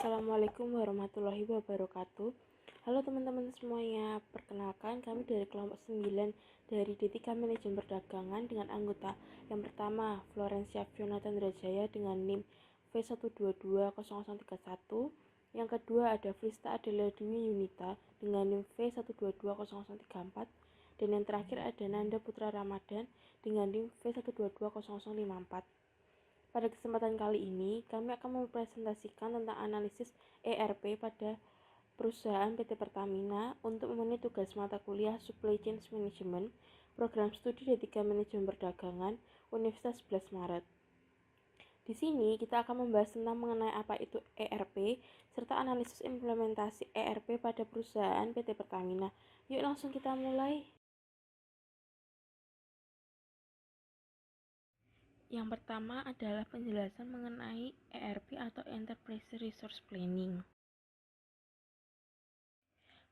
Assalamualaikum warahmatullahi wabarakatuh. Halo teman-teman semuanya, perkenalkan kami dari kelompok 9 dari D3 Manajemen Perdagangan dengan anggota yang pertama Florencia Fiona Tandrajaya dengan NIM V1220031, yang kedua ada Frista Adela Dwi Yunita dengan NIM V1220034, dan yang terakhir ada Nanda Putra Ramadan dengan NIM V1220054. Pada kesempatan kali ini, kami akan mempresentasikan tentang analisis ERP pada perusahaan PT Pertamina untuk memenuhi tugas mata kuliah Supply Chain Management, program studi D3 Manajemen Perdagangan, Universitas 11 Maret. Di sini kita akan membahas tentang mengenai apa itu ERP, serta analisis implementasi ERP pada perusahaan PT Pertamina. Yuk langsung kita mulai. Yang pertama adalah penjelasan mengenai ERP atau Enterprise Resource Planning.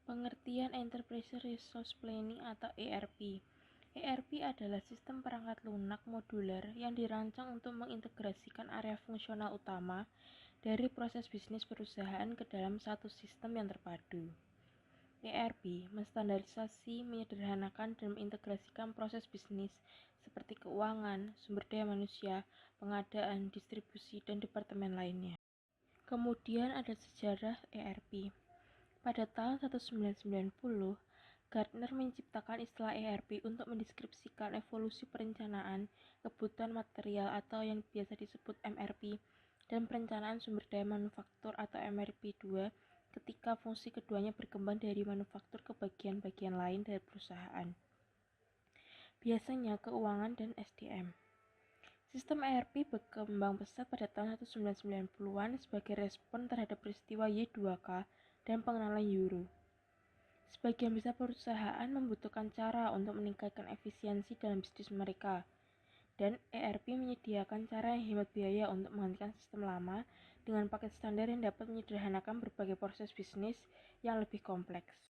Pengertian Enterprise Resource Planning atau ERP. ERP adalah sistem perangkat lunak modular yang dirancang untuk mengintegrasikan area fungsional utama dari proses bisnis perusahaan ke dalam satu sistem yang terpadu. ERP menstandarisasi, menyederhanakan, dan mengintegrasikan proses bisnis seperti keuangan, sumber daya manusia, pengadaan, distribusi, dan departemen lainnya. Kemudian ada sejarah ERP. Pada tahun 1990, Gartner menciptakan istilah ERP untuk mendeskripsikan evolusi perencanaan, kebutuhan material atau yang biasa disebut MRP, dan perencanaan sumber daya manufaktur atau MRP2 ketika fungsi keduanya berkembang dari manufaktur ke bagian-bagian lain dari perusahaan. Biasanya keuangan dan SDM. Sistem ERP berkembang pesat pada tahun 1990-an sebagai respon terhadap peristiwa Y2K dan pengenalan Euro. Sebagian besar perusahaan membutuhkan cara untuk meningkatkan efisiensi dalam bisnis mereka, dan ERP menyediakan cara yang hemat biaya untuk menggantikan sistem lama dengan paket standar yang dapat menyederhanakan berbagai proses bisnis yang lebih kompleks.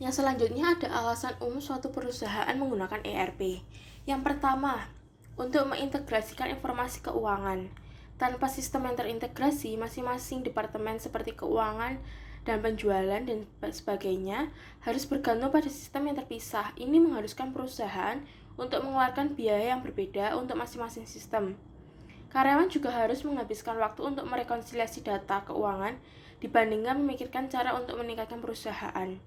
Yang selanjutnya ada alasan umum suatu perusahaan menggunakan ERP. Yang pertama, untuk mengintegrasikan informasi keuangan. Tanpa sistem yang terintegrasi, masing-masing departemen seperti keuangan dan penjualan dan sebagainya harus bergantung pada sistem yang terpisah. Ini mengharuskan perusahaan untuk mengeluarkan biaya yang berbeda untuk masing-masing sistem. Karyawan juga harus menghabiskan waktu untuk merekonsiliasi data keuangan dibandingkan memikirkan cara untuk meningkatkan perusahaan.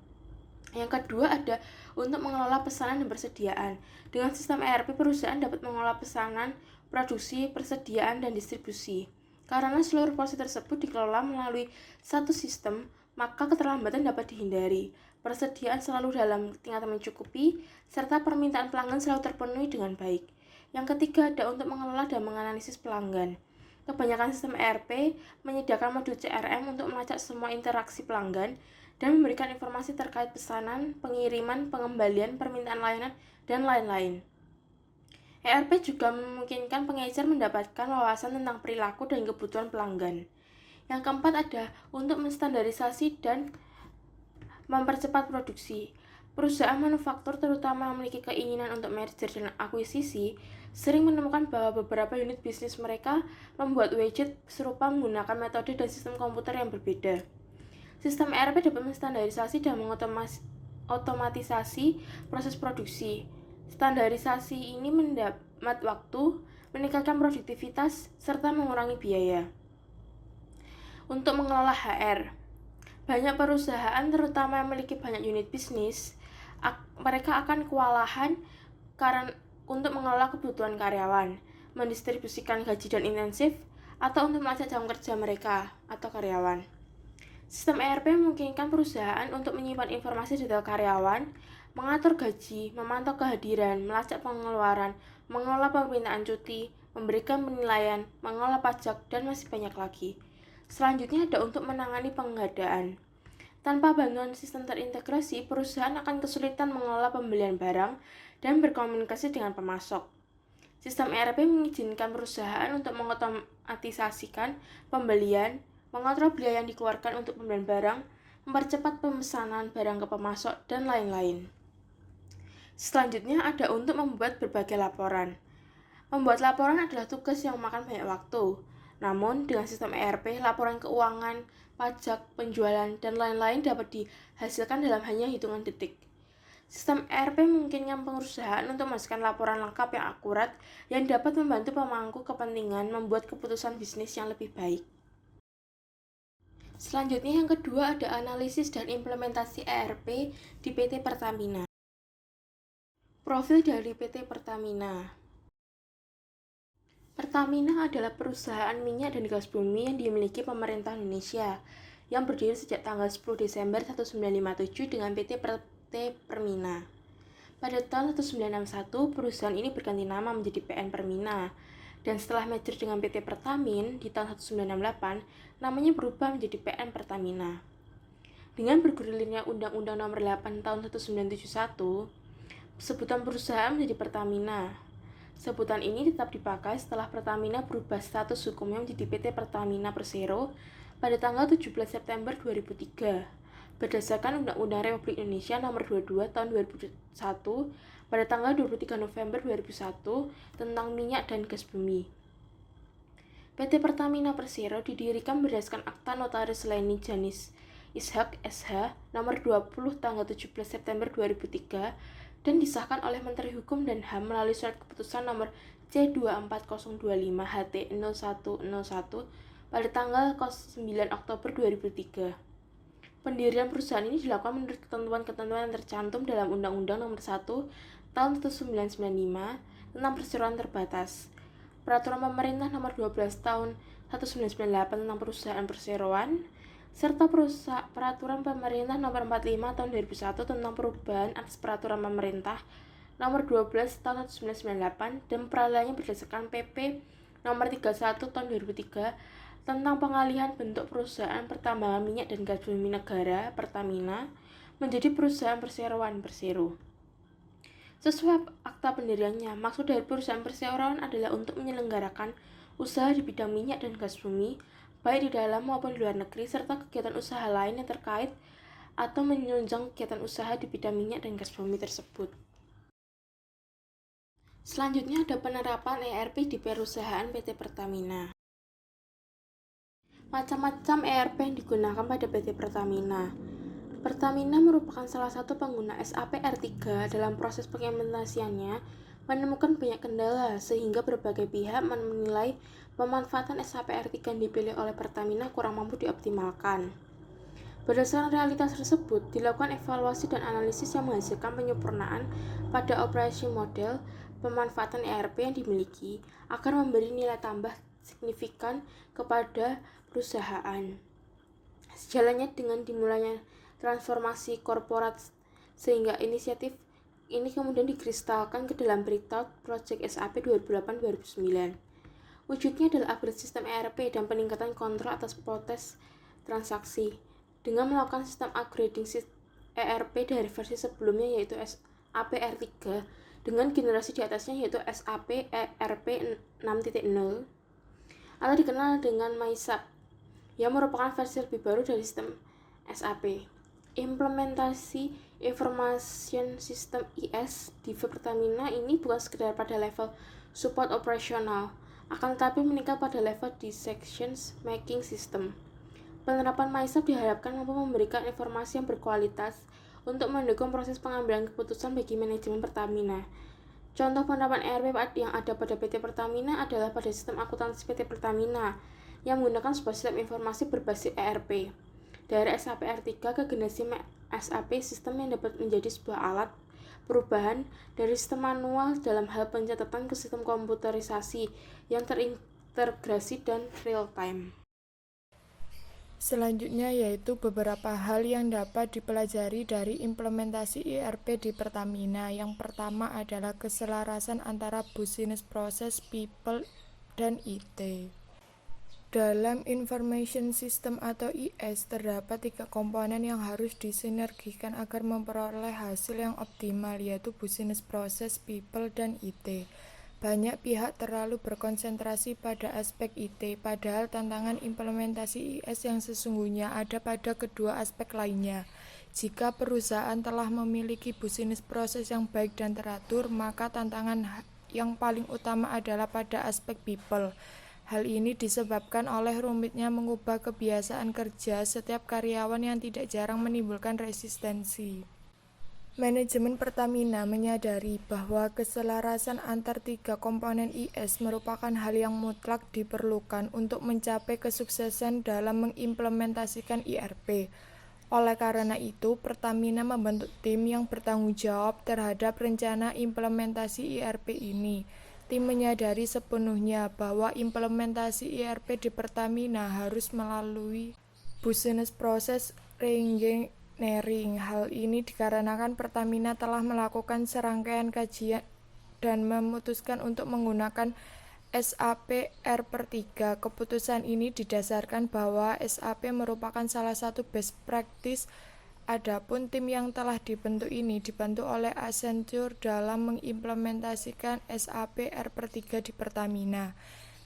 Yang kedua ada untuk mengelola pesanan dan persediaan. Dengan sistem ERP, perusahaan dapat mengelola pesanan, produksi, persediaan, dan distribusi. Karena seluruh proses tersebut dikelola melalui satu sistem, maka keterlambatan dapat dihindari. Persediaan selalu dalam tingkatan mencukupi, serta permintaan pelanggan selalu terpenuhi dengan baik. Yang ketiga ada untuk mengelola dan menganalisis pelanggan. Kebanyakan sistem ERP menyediakan modul CRM untuk melacak semua interaksi pelanggan dan memberikan informasi terkait pesanan, pengiriman, pengembalian, permintaan layanan, dan lain-lain. ERP juga memungkinkan pengecer mendapatkan wawasan tentang perilaku dan kebutuhan pelanggan. Yang keempat ada untuk menstandarisasi dan mempercepat produksi. Perusahaan manufaktur terutama yang memiliki keinginan untuk merger dan akuisisi sering menemukan bahwa beberapa unit bisnis mereka membuat widget serupa menggunakan metode dan sistem komputer yang berbeda. Sistem ERP dapat menstandarisasi dan mengotomatisasi proses produksi. Standarisasi ini menghemat waktu, meningkatkan produktivitas, serta mengurangi biaya. Untuk mengelola HR, banyak perusahaan terutama yang memiliki banyak unit bisnis, mereka akan kewalahan karena untuk mengelola kebutuhan karyawan, mendistribusikan gaji dan intensif, atau untuk melacak jam kerja mereka atau karyawan. Sistem ERP memungkinkan perusahaan untuk menyimpan informasi detail karyawan, mengatur gaji, memantau kehadiran, melacak pengeluaran, mengelola permintaan cuti, memberikan penilaian, mengelola pajak, dan masih banyak lagi. Selanjutnya ada untuk menangani pengadaan. Tanpa bantuan sistem terintegrasi, perusahaan akan kesulitan mengelola pembelian barang dan berkomunikasi dengan pemasok. Sistem ERP mengizinkan perusahaan untuk mengotomatisasikan pembelian, mengontrol biaya yang dikeluarkan untuk pembelian barang, mempercepat pemesanan barang ke pemasok, dan lain-lain. Selanjutnya ada untuk membuat berbagai laporan. Membuat laporan adalah tugas yang memakan banyak waktu. Namun, dengan sistem ERP, laporan keuangan, pajak, penjualan, dan lain-lain dapat dihasilkan dalam hanya hitungan detik. Sistem ERP memungkinkan perusahaan untuk memastikan laporan lengkap yang akurat yang dapat membantu pemangku kepentingan membuat keputusan bisnis yang lebih baik. Selanjutnya yang kedua ada analisis dan implementasi ERP di PT Pertamina. Profil dari PT Pertamina. Pertamina adalah perusahaan minyak dan gas bumi yang dimiliki pemerintah Indonesia yang berdiri sejak tanggal 10 Desember 1957 dengan PT Permina. Pada tahun 1961, perusahaan ini berganti nama menjadi PN Permina, dan setelah merger dengan PT Pertamin di tahun 1968, namanya berubah menjadi PN Pertamina. Dengan bergulirnya Undang-Undang Nomor 8 tahun 1971, sebutan perusahaan menjadi Pertamina. Sebutan ini tetap dipakai setelah Pertamina berubah status hukumnya menjadi PT Pertamina Persero pada tanggal 17 September 2003 berdasarkan Undang-Undang Republik Indonesia Nomor 22 Tahun 2001 pada tanggal 23 November 2001 tentang minyak dan gas bumi. PT Pertamina Persero didirikan berdasarkan Akta Notaris Leni Janis Ishak SH Nomor 20 tanggal 17 September 2003 dan disahkan oleh Menteri Hukum dan HAM melalui surat keputusan nomor C24025 HT0101 pada tanggal 9 Oktober 2003. Pendirian perusahaan ini dilakukan menurut ketentuan-ketentuan yang tercantum dalam Undang-Undang Nomor 1 Tahun 1995 tentang perseroan terbatas, Peraturan Pemerintah Nomor 12 Tahun 1998 tentang perusahaan perseroan, serta Peraturan Pemerintah Nomor 45 Tahun 2001 tentang perubahan atas Peraturan Pemerintah Nomor 12 Tahun 1998 dan peralihannya berdasarkan PP Nomor 31 Tahun 2003 tentang pengalihan bentuk perusahaan pertambangan minyak dan gas bumi negara Pertamina menjadi perusahaan perseroan Persero. Sesuai akta pendiriannya, maksud dari perusahaan perseroan adalah untuk menyelenggarakan usaha di bidang minyak dan gas bumi, baik di dalam maupun di luar negeri, serta kegiatan usaha lain yang terkait atau menunjang kegiatan usaha di bidang minyak dan gas bumi tersebut. Selanjutnya ada penerapan ERP di perusahaan PT Pertamina. Macam-macam ERP yang digunakan pada PT Pertamina. Pertamina merupakan salah satu pengguna SAP R3. Dalam proses pengimplementasiannya, menemukan banyak kendala sehingga berbagai pihak menilai pemanfaatan SAP R3 yang dipilih oleh Pertamina kurang mampu dioptimalkan. Berdasarkan realitas tersebut, dilakukan evaluasi dan analisis yang menghasilkan penyempurnaan pada operasi model pemanfaatan ERP yang dimiliki agar memberi nilai tambah signifikan kepada perusahaan. Sejalannya dengan dimulainya transformasi korporat, sehingga inisiatif ini kemudian dikristalkan ke dalam Breakout Project SAP 2008-2009. Wujudnya adalah upgrade sistem ERP dan peningkatan kontrol atas proses transaksi. Dengan melakukan sistem upgrading ERP dari versi sebelumnya yaitu SAP R3 dengan generasi di atasnya yaitu SAP ERP 6.0 atau dikenal dengan MySAP yang merupakan versi lebih baru dari sistem SAP. Implementasi Information System IS di Pertamina ini bukan sekedar pada level support operasional, akan tetapi meningkat pada level decisions making system. Penerapan MySAP diharapkan mampu memberikan informasi yang berkualitas untuk mendukung proses pengambilan keputusan bagi manajemen Pertamina. Contoh penerapan ERP yang ada pada PT Pertamina adalah pada sistem akuntansi PT Pertamina yang menggunakan sebuah sistem informasi berbasis ERP. Dari SAP R3 ke generasi SAP, sistem yang dapat menjadi sebuah alat perubahan dari sistem manual dalam hal pencatatan ke sistem komputerisasi yang terintegrasi dan real time. Selanjutnya yaitu beberapa hal yang dapat dipelajari dari implementasi ERP di Pertamina. Yang pertama adalah keselarasan antara business process, people, dan IT. Dalam Information System atau IS, terdapat 3 komponen yang harus disinergikan agar memperoleh hasil yang optimal, yaitu business process, people, dan IT. Banyak pihak terlalu berkonsentrasi pada aspek IT, padahal tantangan implementasi IS yang sesungguhnya ada pada kedua aspek lainnya. Jika perusahaan telah memiliki business process yang baik dan teratur, maka tantangan yang paling utama adalah pada aspek people. Hal ini disebabkan oleh rumitnya mengubah kebiasaan kerja setiap karyawan yang tidak jarang menimbulkan resistensi. Manajemen Pertamina menyadari bahwa keselarasan antar tiga komponen IS merupakan hal yang mutlak diperlukan untuk mencapai kesuksesan dalam mengimplementasikan IRP. Oleh karena itu, Pertamina membentuk tim yang bertanggung jawab terhadap rencana implementasi IRP ini. Tim menyadari sepenuhnya bahwa implementasi IRP di Pertamina harus melalui business process reengineering. Hal ini dikarenakan Pertamina telah melakukan serangkaian kajian dan memutuskan untuk menggunakan SAP R/3. Keputusan ini didasarkan bahwa SAP merupakan salah satu best practice. Adapun tim yang telah dibentuk ini dibantu oleh Accenture dalam mengimplementasikan SAP R/3 di Pertamina.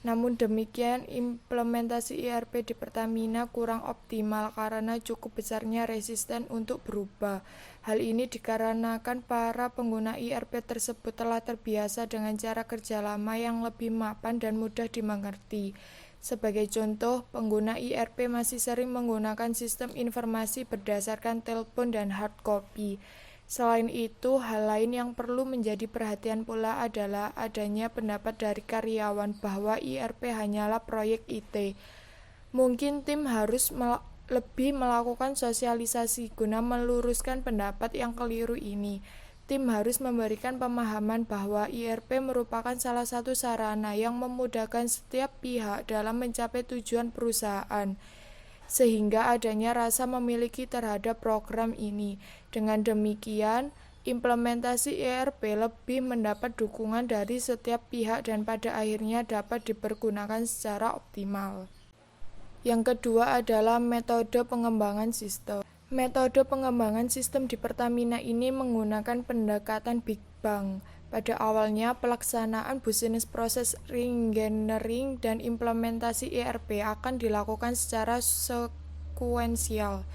Namun demikian, implementasi IRP di Pertamina kurang optimal karena cukup besarnya resisten untuk berubah. Hal ini dikarenakan para pengguna IRP tersebut telah terbiasa dengan cara kerja lama yang lebih mapan dan mudah dimengerti. Sebagai contoh, pengguna IRP masih sering menggunakan sistem informasi berdasarkan telepon dan hard copy. Selain itu, hal lain yang perlu menjadi perhatian pula adalah adanya pendapat dari karyawan bahwa IRP hanyalah proyek IT. Mungkin tim harus lebih melakukan sosialisasi guna meluruskan pendapat yang keliru ini. Tim harus memberikan pemahaman bahwa IRP merupakan salah satu sarana yang memudahkan setiap pihak dalam mencapai tujuan perusahaan, sehingga adanya rasa memiliki terhadap program ini. Dengan demikian, implementasi IRP lebih mendapat dukungan dari setiap pihak dan pada akhirnya dapat dipergunakan secara optimal. Yang kedua adalah metode pengembangan sistem. Metode pengembangan sistem di Pertamina ini menggunakan pendekatan Big Bang. Pada awalnya, pelaksanaan business process reengineering dan implementasi IRP akan dilakukan secara sekuensial.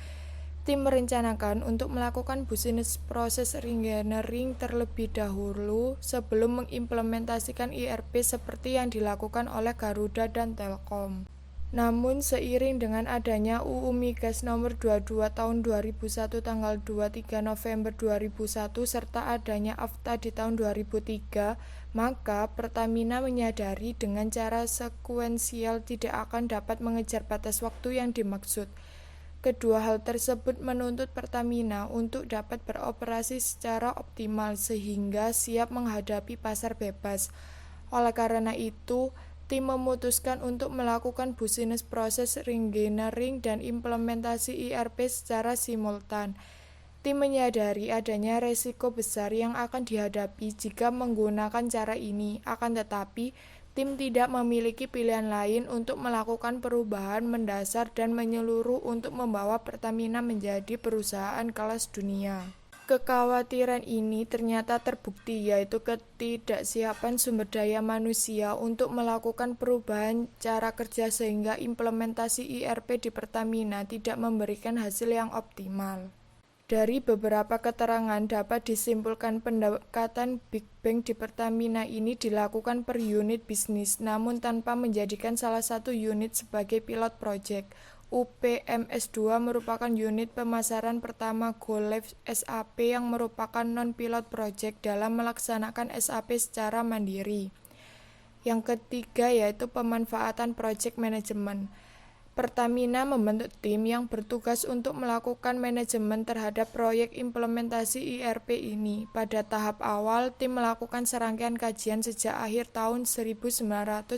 Tim merencanakan untuk melakukan business process reengineering terlebih dahulu sebelum mengimplementasikan IRP seperti yang dilakukan oleh Garuda dan Telkom. Namun seiring dengan adanya UU Migas nomor 22 tahun 2001 tanggal 23 November 2001 serta adanya AFTA di tahun 2003, maka Pertamina menyadari dengan cara sekuensial tidak akan dapat mengejar batas waktu yang dimaksud. Kedua hal tersebut menuntut Pertamina untuk dapat beroperasi secara optimal sehingga siap menghadapi pasar bebas. Oleh karena itu, tim memutuskan untuk melakukan business process reengineering dan implementasi IRP secara simultan. Tim menyadari adanya resiko besar yang akan dihadapi jika menggunakan cara ini, akan tetapi tim tidak memiliki pilihan lain untuk melakukan perubahan mendasar dan menyeluruh untuk membawa Pertamina menjadi perusahaan kelas dunia. Kekhawatiran ini ternyata terbukti, yaitu ketidaksiapan sumber daya manusia untuk melakukan perubahan cara kerja sehingga implementasi IRP di Pertamina tidak memberikan hasil yang optimal. Dari beberapa keterangan dapat disimpulkan pendekatan Big Bang di Pertamina ini dilakukan per unit bisnis, namun tanpa menjadikan salah satu unit sebagai pilot project. UPMS2 merupakan unit pemasaran pertama Go Live SAP yang merupakan non-pilot project dalam melaksanakan SAP secara mandiri. Yang ketiga yaitu pemanfaatan project management. Pertamina membentuk tim yang bertugas untuk melakukan manajemen terhadap proyek implementasi IRP ini. Pada tahap awal, tim melakukan serangkaian kajian sejak akhir tahun 1997.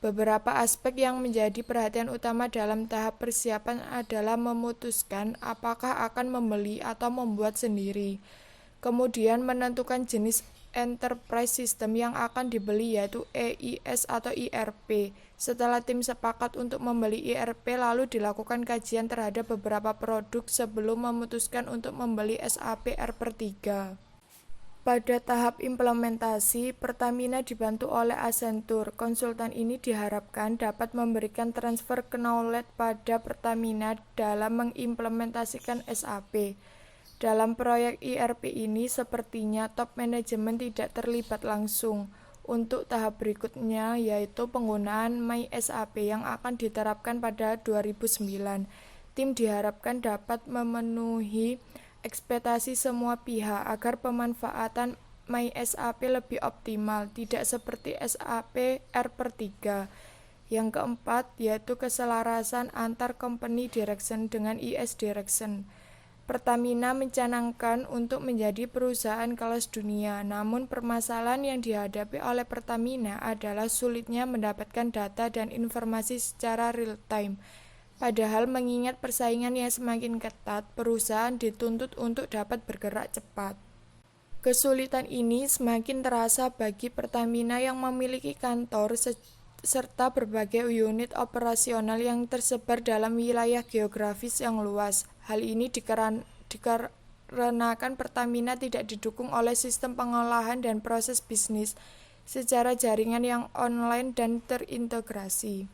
Beberapa aspek yang menjadi perhatian utama dalam tahap persiapan adalah memutuskan apakah akan membeli atau membuat sendiri. Kemudian menentukan jenis enterprise system yang akan dibeli yaitu EIS atau IRP. Setelah tim sepakat untuk membeli IRP, lalu dilakukan kajian terhadap beberapa produk sebelum memutuskan untuk membeli SAP R/3. Pada tahap implementasi, Pertamina dibantu oleh Accenture. Konsultan ini diharapkan dapat memberikan transfer knowledge pada Pertamina dalam mengimplementasikan SAP. Dalam proyek ERP ini, sepertinya top manajemen tidak terlibat langsung. Untuk tahap berikutnya, yaitu penggunaan MySAP yang akan diterapkan pada 2009. Tim diharapkan dapat memenuhi ekspektasi semua pihak agar pemanfaatan MySAP lebih optimal, tidak seperti SAP R/3. Yang keempat, yaitu keselarasan antar company direction dengan IS direction. Pertamina mencanangkan untuk menjadi perusahaan kelas dunia, namun permasalahan yang dihadapi oleh Pertamina adalah sulitnya mendapatkan data dan informasi secara real-time. Padahal mengingat persaingan yang semakin ketat, perusahaan dituntut untuk dapat bergerak cepat. Kesulitan ini semakin terasa bagi Pertamina yang memiliki kantor serta berbagai unit operasional yang tersebar dalam wilayah geografis yang luas. Hal ini dikarenakan Pertamina tidak didukung oleh sistem pengolahan dan proses bisnis secara jaringan yang online dan terintegrasi.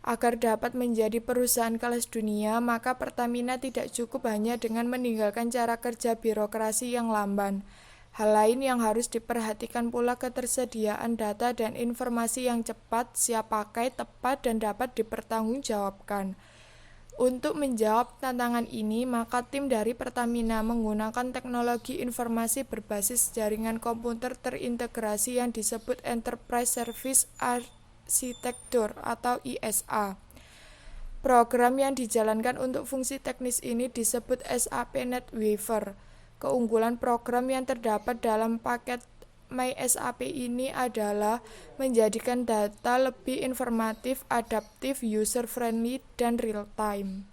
Agar dapat menjadi perusahaan kelas dunia, maka Pertamina tidak cukup hanya dengan meninggalkan cara kerja birokrasi yang lamban. Hal lain yang harus diperhatikan pula ketersediaan data dan informasi yang cepat, siap pakai, tepat, dan dapat dipertanggungjawabkan. Untuk menjawab tantangan ini, maka tim dari Pertamina menggunakan teknologi informasi berbasis jaringan komputer terintegrasi yang disebut Enterprise Service Architecture atau ISA. Program yang dijalankan untuk fungsi teknis ini disebut SAP NetWeaver. Keunggulan program yang terdapat dalam paket MySAP ini adalah menjadikan data lebih informatif, adaptif, user-friendly, dan real-time.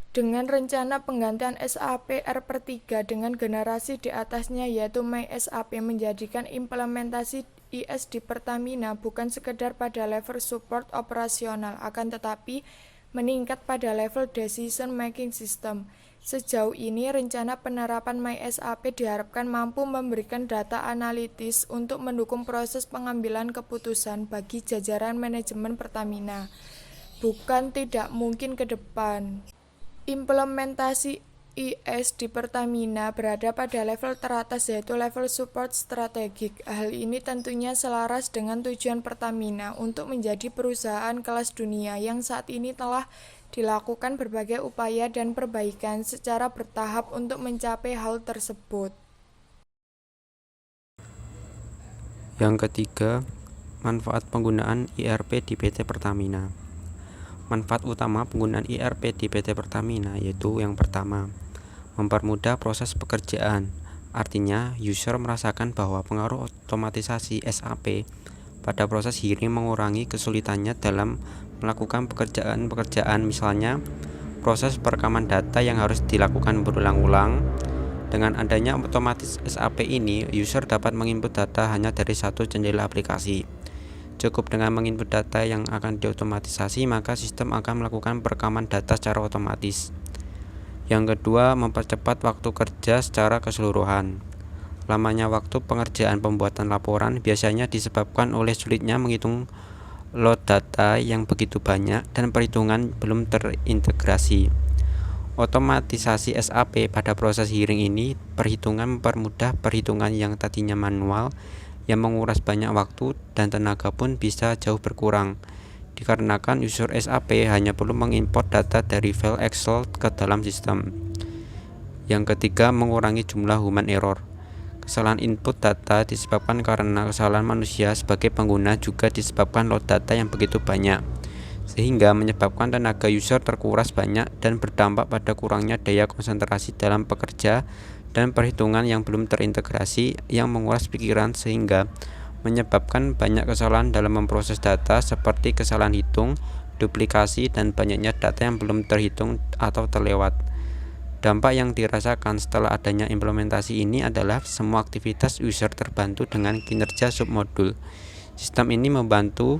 Dengan rencana penggantian SAP R/3 dengan generasi di atasnya yaitu MySAP menjadikan implementasi IS di Pertamina bukan sekedar pada level support operasional, akan tetapi meningkat pada level decision making system. Sejauh ini, rencana penerapan MySAP diharapkan mampu memberikan data analitis untuk mendukung proses pengambilan keputusan bagi jajaran manajemen Pertamina. Bukan tidak mungkin ke depan. Implementasi IS di Pertamina berada pada level teratas yaitu level support strategik. Hal ini tentunya selaras dengan tujuan Pertamina untuk menjadi perusahaan kelas dunia yang saat ini telah dilakukan berbagai upaya dan perbaikan secara bertahap untuk mencapai hal tersebut. Yang ketiga, manfaat penggunaan ERP di PT Pertamina. Manfaat utama penggunaan ERP di PT Pertamina yaitu yang pertama, mempermudah proses pekerjaan. Artinya, user merasakan bahwa pengaruh otomatisasi SAP pada proses hiring mengurangi kesulitannya dalam melakukan pekerjaan-pekerjaan, misalnya proses perekaman data yang harus dilakukan berulang-ulang. Dengan adanya otomatis SAP ini, user dapat menginput data hanya dari satu jendela aplikasi. Cukup dengan menginput data yang akan diotomatisasi, maka sistem akan melakukan perekaman data secara otomatis. Yang kedua, mempercepat waktu kerja secara keseluruhan. Lamanya waktu pengerjaan pembuatan laporan biasanya disebabkan oleh sulitnya menghitung load data yang begitu banyak dan perhitungan belum terintegrasi. Otomatisasi SAP pada proses hiring ini mempermudah perhitungan yang tadinya manual yang menguras banyak waktu dan tenaga pun bisa jauh berkurang, dikarenakan user SAP hanya perlu mengimport data dari file Excel ke dalam sistem. Yang ketiga, mengurangi jumlah human error. Kesalahan input data disebabkan karena kesalahan manusia sebagai pengguna, juga disebabkan load data yang begitu banyak, sehingga menyebabkan tenaga user terkuras banyak dan berdampak pada kurangnya daya konsentrasi dalam bekerja dan perhitungan yang belum terintegrasi yang menguras pikiran, sehingga menyebabkan banyak kesalahan dalam memproses data seperti kesalahan hitung, duplikasi, dan banyaknya data yang belum terhitung atau terlewat. Dampak yang dirasakan setelah adanya implementasi ini adalah semua aktivitas user terbantu dengan kinerja submodul. Sistem ini membantu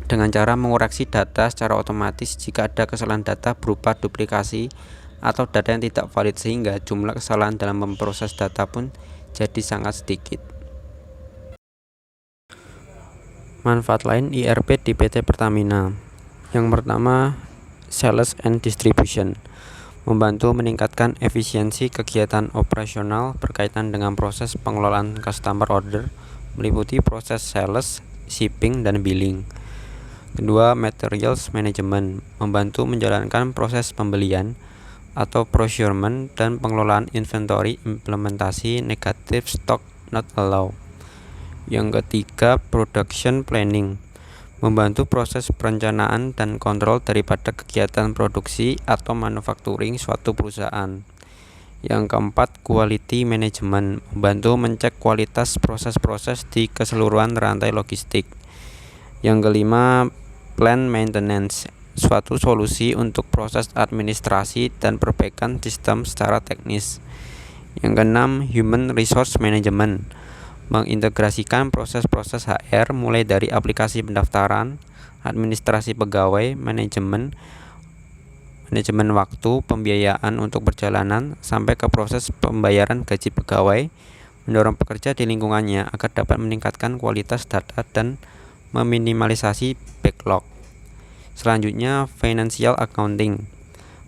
dengan cara mengoreksi data secara otomatis jika ada kesalahan data berupa duplikasi atau data yang tidak valid, sehingga jumlah kesalahan dalam memproses data pun jadi sangat sedikit. Manfaat lain ERP di PT Pertamina. Yang pertama, sales and distribution. membantu meningkatkan efisiensi kegiatan operasional berkaitan dengan proses pengelolaan customer order, meliputi proses sales, shipping, dan billing. Kedua, materials management, membantu menjalankan proses pembelian atau procurement dan pengelolaan inventory, implementasi negative stock not allowed. Yang ketiga, production planning, membantu proses perencanaan dan kontrol daripada kegiatan produksi atau manufacturing suatu perusahaan. Yang keempat, quality management, membantu mencek kualitas proses-proses di keseluruhan rantai logistik. Yang kelima, plant maintenance, suatu solusi untuk proses administrasi dan perbaikan sistem secara teknis. Yang keenam, human resource management, mengintegrasikan proses-proses HR mulai dari aplikasi pendaftaran, administrasi pegawai, manajemen waktu, pembiayaan untuk perjalanan, sampai ke proses pembayaran gaji pegawai, mendorong pekerja di lingkungannya agar dapat meningkatkan kualitas data dan meminimalisasi backlog. Selanjutnya, financial accounting,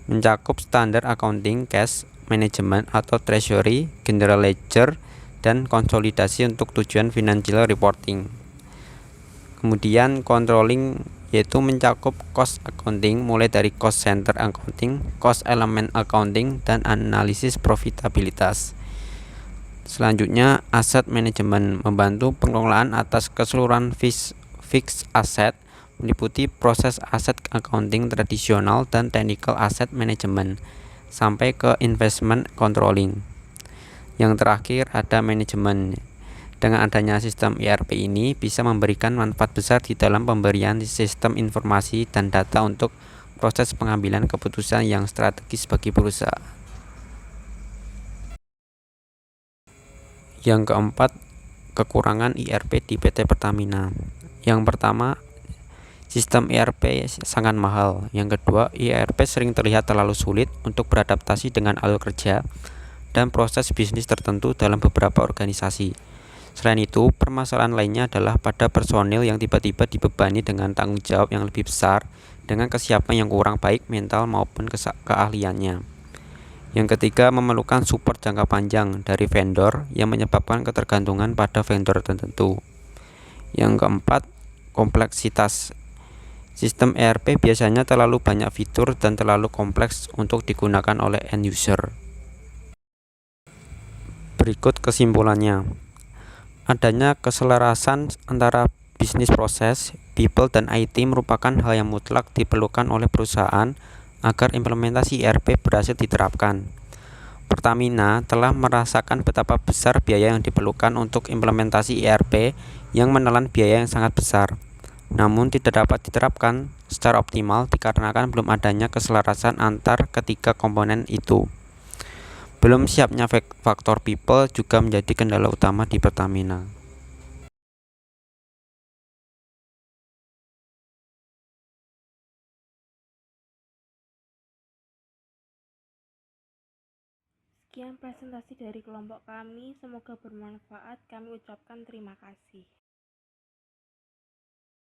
mencakup standar accounting, cash management atau treasury, general ledger, dan konsolidasi untuk tujuan financial reporting. Kemudian controlling, yaitu mencakup cost accounting mulai dari cost center accounting, cost element accounting, dan analisis profitabilitas. Selanjutnya, asset management, membantu pengelolaan atas keseluruhan fixed asset, meliputi proses aset accounting tradisional dan technical asset management, sampai ke investment controlling. Yang terakhir ada manajemen. Dengan adanya sistem ERP ini bisa memberikan manfaat besar di dalam pemberian sistem informasi dan data untuk proses pengambilan keputusan yang strategis bagi perusahaan. Yang keempat, kekurangan ERP di PT Pertamina. Yang pertama, sistem ERP sangat mahal. Yang kedua, ERP sering terlihat terlalu sulit untuk beradaptasi dengan alur kerja dan proses bisnis tertentu dalam beberapa organisasi. Selain itu, permasalahan lainnya adalah pada personil yang tiba-tiba dibebani dengan tanggung jawab yang lebih besar dengan kesiapan yang kurang baik mental maupun keahliannya. Yang ketiga, memerlukan support jangka panjang dari vendor yang menyebabkan ketergantungan pada vendor tertentu. Yang keempat, kompleksitas. Sistem ERP biasanya terlalu banyak fitur dan terlalu kompleks untuk digunakan oleh end user. Berikut kesimpulannya. Adanya keselarasan antara bisnis proses, people, dan IT merupakan hal yang mutlak diperlukan oleh perusahaan agar implementasi ERP berhasil diterapkan. Pertamina telah merasakan betapa besar biaya yang diperlukan untuk implementasi ERP yang menelan biaya yang sangat besar, namun tidak dapat diterapkan secara optimal dikarenakan belum adanya keselarasan antar ketiga komponen itu. Belum siapnya faktor people juga menjadi kendala utama di Pertamina. Sekian presentasi dari kelompok kami, semoga bermanfaat. Kami ucapkan terima kasih.